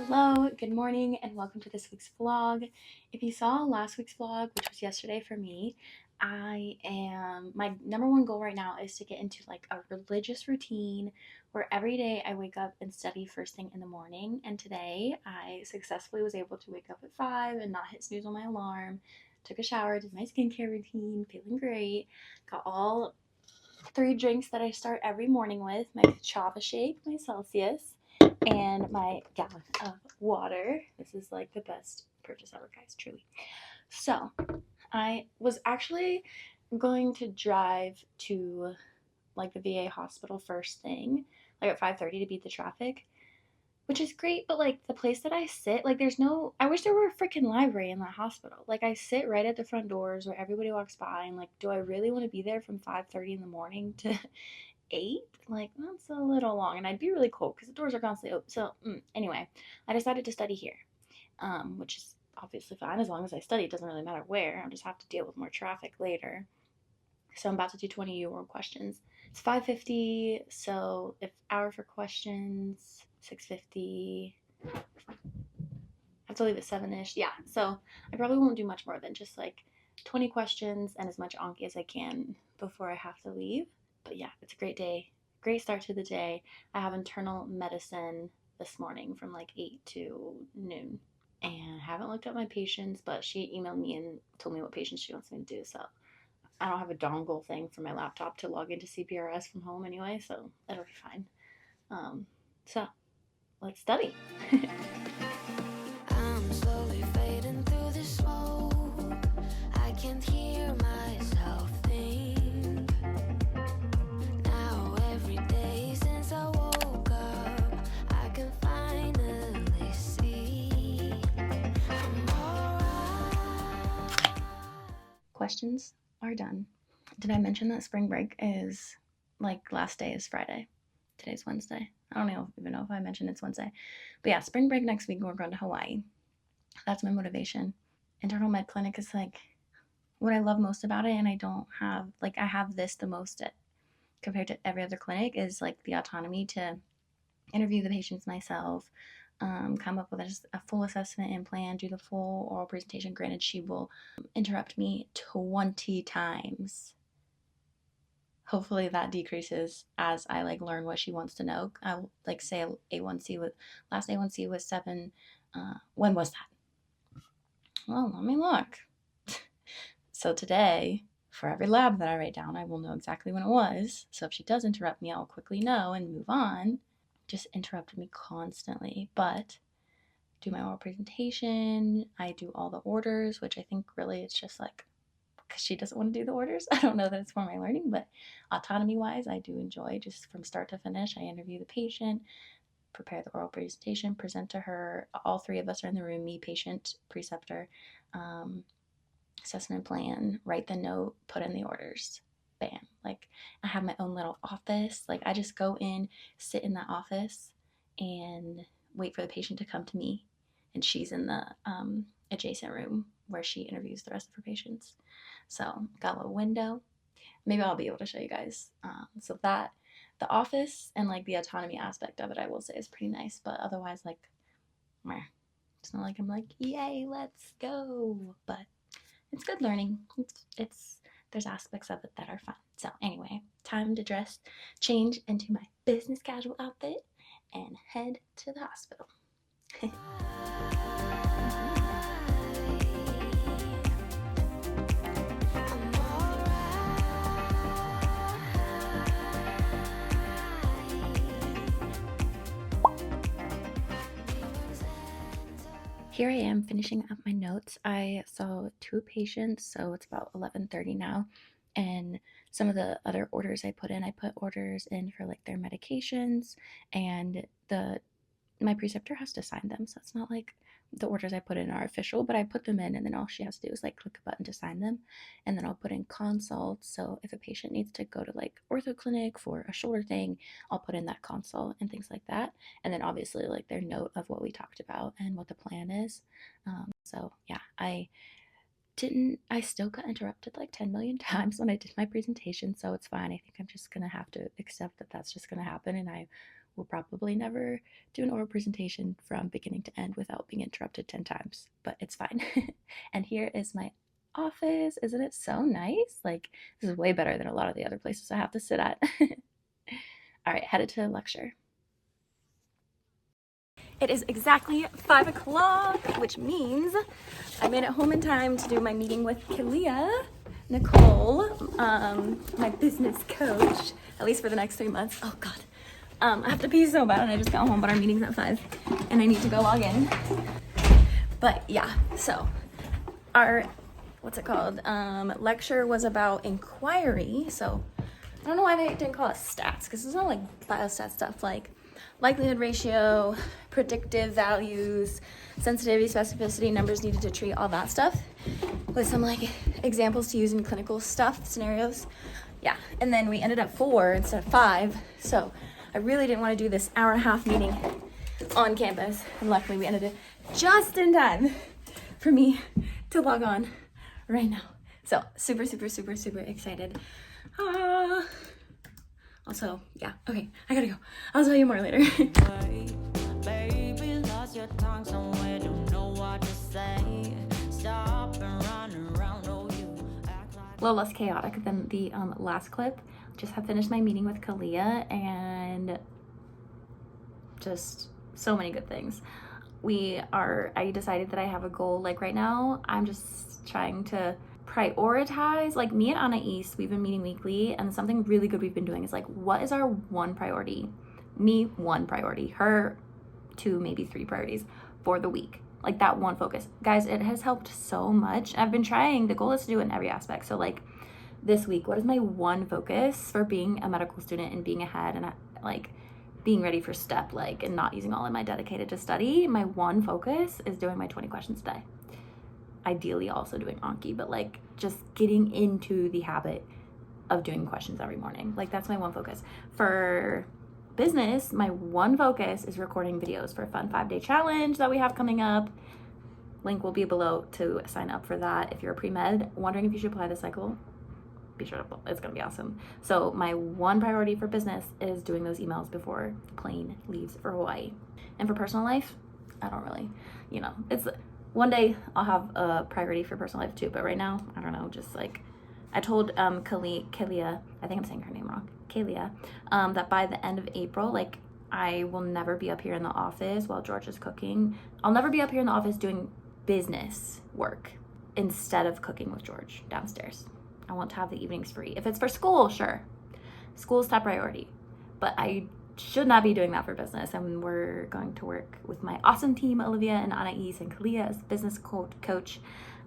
Hello, good morning, and welcome to this week's vlog. If you saw last week's vlog, which was yesterday for me, my number one goal right now is to get into like a religious routine where every day I wake up and study first thing in the morning. And today I successfully was able to wake up at 5 and not hit snooze on my alarm. Took a shower, did my skincare routine, feeling great. Got all three drinks that I start every morning with: my Chava shake, my Celsius, and my gallon of water. This is like the best purchase ever, guys, truly. So, I was actually going to drive to like the VA hospital first thing, like at 5:30 to beat the traffic, which is great, but like the place that I sit, like there's no, I wish there were a freaking library in that hospital. Like I sit right at the front doors where everybody walks by, and like, do I really want to be there from 5:30 in the morning to 8? Like that's a little long, and I'd be really cold because the doors are constantly open. So anyway, I decided to study here, which is obviously fine as long as I study. It doesn't really matter where. I'll just have to deal with more traffic later. So I'm about to do 20 U world questions. It's 5:50, so if hour for questions, 6:50. I have to leave at 7ish. Yeah, so I probably won't do much more than just like 20 questions and as much Anki as I can before I have to leave. But yeah, it's a great day. Great start to the day. I have internal medicine this morning from like 8 to noon. And I haven't looked at my patients, but she emailed me and told me what patients she wants me to do. So I don't have a dongle thing for my laptop to log into CPRS from home anyway, so that'll be fine. So let's study. I'm slowly fading through the smoke. I can't hear myself think. Now every day since I woke up, I can finally see I'm alright. Questions are done. Did I mention that spring break is like last day is Friday? Today's Wednesday. I don't even know if I mentioned it's Wednesday. But yeah, spring break next week, we're going to Hawaii. That's my motivation. Internal med clinic is like what I love most about it, and I don't have, like, I have this the most compared to every other clinic, is like the autonomy to interview the patients myself, come up with a full assessment and plan, do the full oral presentation. Granted, she will interrupt me 20 times. Hopefully that decreases as I like learn what she wants to know. I'll like say A1C with last A1C was 7. When was that? Well, let me look. So today, for every lab that I write down, I will know exactly when it was. So if she does interrupt me, I'll quickly know and move on. Just interrupted me constantly, but do my oral presentation. I do all the orders, which I think really it's just like because she doesn't want to do the orders. I don't know that it's for my learning, but autonomy wise, I do enjoy just from start to finish. I interview the patient, prepare the oral presentation, present to her. All three of us are in the room: me, patient, preceptor, assessment plan, write the note, put in the orders. Bam. Like I have my own little office. Like I just go in, sit in that office, and wait for the patient to come to me. And she's in the adjacent room where she interviews the rest of her patients. So got a little window. Maybe I'll be able to show you guys. So that the office and like the autonomy aspect of it, I will say, is pretty nice. But otherwise, like, meh. It's not like I'm like, yay, let's go. But it's good learning. It's there's aspects of it that are fun. So anyway, time to change into my business casual outfit, and head to the hospital. Here I am finishing up my notes. I saw 2 patients, so it's about 11:30 now. And some of the other orders I put orders in for like their medications, and my preceptor has to sign them. So it's not like the orders I put in are official, but I put them in, and then all she has to do is like click a button to sign them. And then I'll put in consults. So if a patient needs to go to like ortho clinic for a shoulder thing, I'll put in that consult and things like that. And then obviously like their note of what we talked about and what the plan is. So yeah, I still got interrupted like 10 million times when I did my presentation, so it's fine. I think I'm just gonna have to accept that that's just gonna happen, and I will probably never do an oral presentation from beginning to end without being interrupted 10 times, but it's fine. And here is my office. Isn't it so nice? Like, this is way better than a lot of the other places I have to sit at. All right, headed to lecture. It is exactly 5 o'clock, which means I made it home in time to do my meeting with Kalia Nicole, my business coach, at least for the next 3 months. Oh God. I have to pee so bad, and I just got home, but our meeting's at 5, and I need to go log in. But yeah, so our, what's it called? Lecture was about inquiry. So I don't know why they didn't call it stats, because it's not like biostat stuff, like likelihood ratio, predictive values, sensitivity, specificity, numbers needed to treat, all that stuff, with some like examples to use in clinical stuff, scenarios. Yeah, and then we ended up 4 instead of 5. So I really didn't want to do this hour-and-a-half meeting on campus, and luckily we ended it just in time for me to log on right now. So super, super, super, super excited. Also, yeah, okay, I gotta go. I'll tell you more later. Baby, lost your tongue somewhere, don't know what to say. Stop and run around, oh, you act like... A little less chaotic than the last clip. Just have finished my meeting with Kalia, and just so many good things. I decided that I have a goal. Like right now, I'm just trying to prioritize, like me and Anais, we've been meeting weekly, and something really good we've been doing is like, what is our one priority? Me, 1 priority. Her, 2, maybe 3 priorities for the week. Like that one focus. Guys, it has helped so much. I've been trying, the goal is to do it in every aspect. So like this week, what is my one focus for being a medical student and being ahead and like being ready for step, like, and not using all of my dedicated to study? My one focus is doing my 20 questions a day. Ideally also doing Anki, but like just getting into the habit of doing questions every morning. Like that's my one focus. For business, my one focus is recording videos for a fun 5-day challenge that we have coming up. Link will be below to sign up for that. If you're a pre-med, wondering if you should apply the cycle, be sure to, it's gonna be awesome. So my one priority for business is doing those emails before the plane leaves for Hawaii. And for personal life, I don't really, it's one day I'll have a priority for personal life too, but right now, I don't know, just like, I told Kalia, I think I'm saying her name wrong, Kalia, that by the end of April, like, I will never be up here in the office while George is cooking. I'll never be up here in the office doing business work instead of cooking with George downstairs. I want to have the evenings free. If it's for school, sure. School's top priority, but I should not be doing that for business. And we're going to work with my awesome team, Olivia and Anais and Kalia as business coach.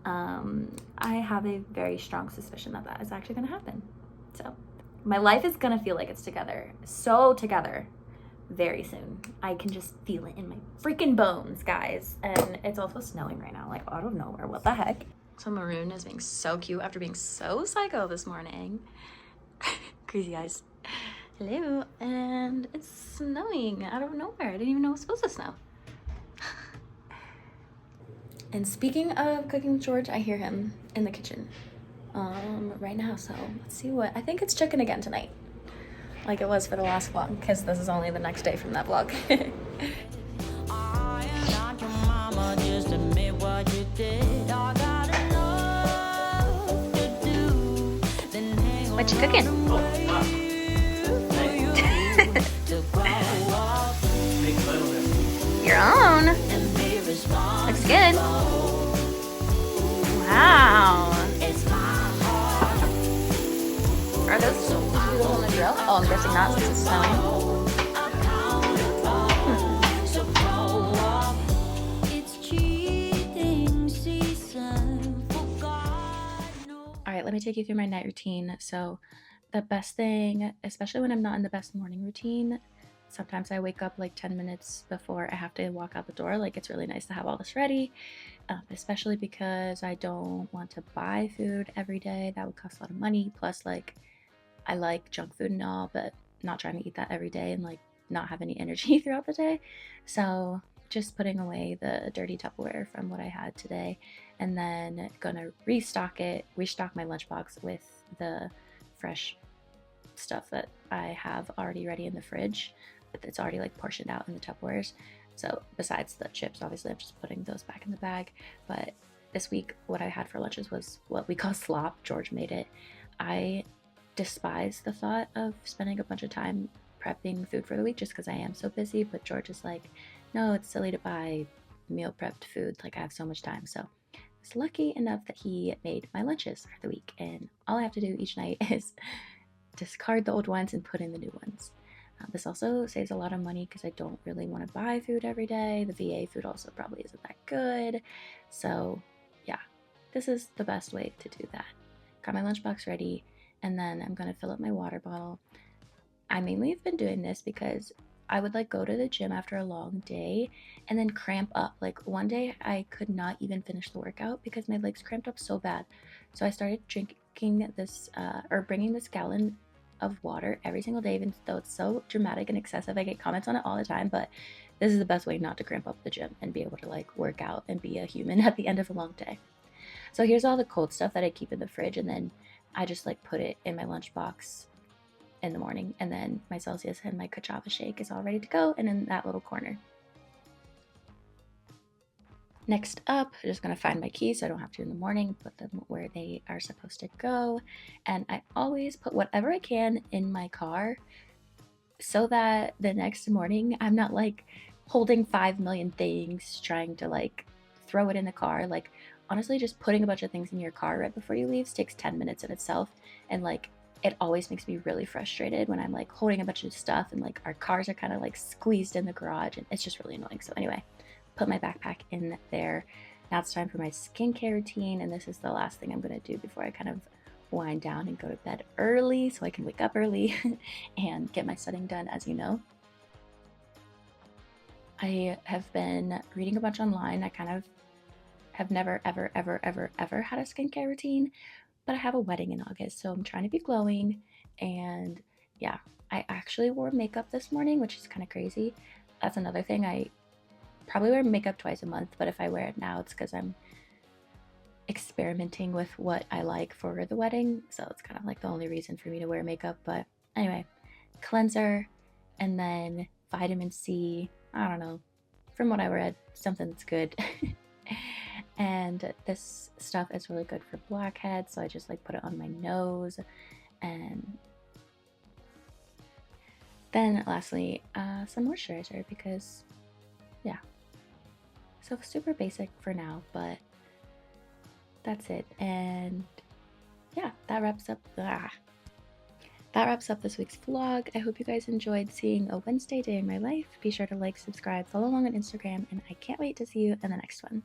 I have a very strong suspicion that that is actually going to happen. So my life is going to feel like it's together. So together very soon. I can just feel it in my freaking bones, guys. And it's also snowing right now, like out of nowhere. What the heck? So Maroon is being so cute after being so psycho this morning. Crazy guys. Hello, and it's snowing out of nowhere. I didn't even know it was supposed to snow. And speaking of cooking with George, I hear him in the kitchen right now. So let's see what, I think it's chicken again tonight, like it was for the last vlog, because this is only the next day from that vlog. What you cooking? Your own. Looks good. Wow. Are those people on the grill? Oh, I'm guessing not since it's snowing. Alright, let me take you through my night routine. So the best thing, especially when I'm not in the best morning routine, sometimes I wake up like 10 minutes before I have to walk out the door. Like, it's really nice to have all this ready, especially because I don't want to buy food every day. That would cost a lot of money. Plus, like, I like junk food and all, but not trying to eat that every day and like not have any energy throughout the day. So just putting away the dirty Tupperware from what I had today, and then gonna restock my lunchbox with the fresh stuff that I have already ready in the fridge. it's already like portioned out in the Tupperwares. So besides the chips, obviously I'm just putting those back in the bag. But this week, what I had for lunches was what we call slop. George made it. I despise the thought of spending a bunch of time prepping food for the week just because I am so busy. But George is like, no, it's silly to buy meal prepped food. Like, I have so much time. So I was lucky enough that he made my lunches for the week. And all I have to do each night is discard the old ones and put in the new ones. This also saves a lot of money because I don't really want to buy food every day. The VA food also probably isn't that good. So, yeah, this is the best way to do that. Got my lunchbox ready, and then I'm going to fill up my water bottle. I mainly have been doing this because I would like go to the gym after a long day and then cramp up. Like one day I could not even finish the workout because my legs cramped up so bad. So I started drinking this or bringing this gallon of water every single day, even though it's so dramatic and excessive. I get comments on it all the time, but this is the best way not to cramp up the gym and be able to like work out and be a human at the end of a long day. So here's all the cold stuff that I keep in the fridge, and then I just like put it in my lunchbox in the morning, and then my Celsius and my Kachava shake is all ready to go and in that little corner. Next up, I'm just going to find my keys so I don't have to in the morning, put them where they are supposed to go. And I always put whatever I can in my car so that the next morning I'm not like holding 5 million things trying to like throw it in the car. Like, honestly, just putting a bunch of things in your car right before you leave takes 10 minutes in itself. And like, it always makes me really frustrated when I'm like holding a bunch of stuff and like our cars are kind of like squeezed in the garage, and it's just really annoying. So, anyway, put my backpack in there. Now it's time for my skincare routine, and this is the last thing I'm going to do before I kind of wind down and go to bed early so I can wake up early and get my studying done, as you know. I have been reading a bunch online. I kind of have never, ever, ever, ever, ever had a skincare routine, but I have a wedding in August, so I'm trying to be glowing. And yeah, I actually wore makeup this morning, which is kind of crazy. That's another thing. I probably wear makeup twice a month, but if I wear it now, it's because I'm experimenting with what I like for the wedding. So it's kind of like the only reason for me to wear makeup. But anyway, cleanser and then vitamin C. I don't know. From what I read, something that's good. And this stuff is really good for blackheads, so I just like put it on my nose. And then lastly, some moisturizer because, yeah. So super basic for now, but that's it. And yeah, that wraps up this week's vlog. I hope you guys enjoyed seeing a Wednesday day in my life. Be sure to like, subscribe, follow along on Instagram, and I can't wait to see you in the next one.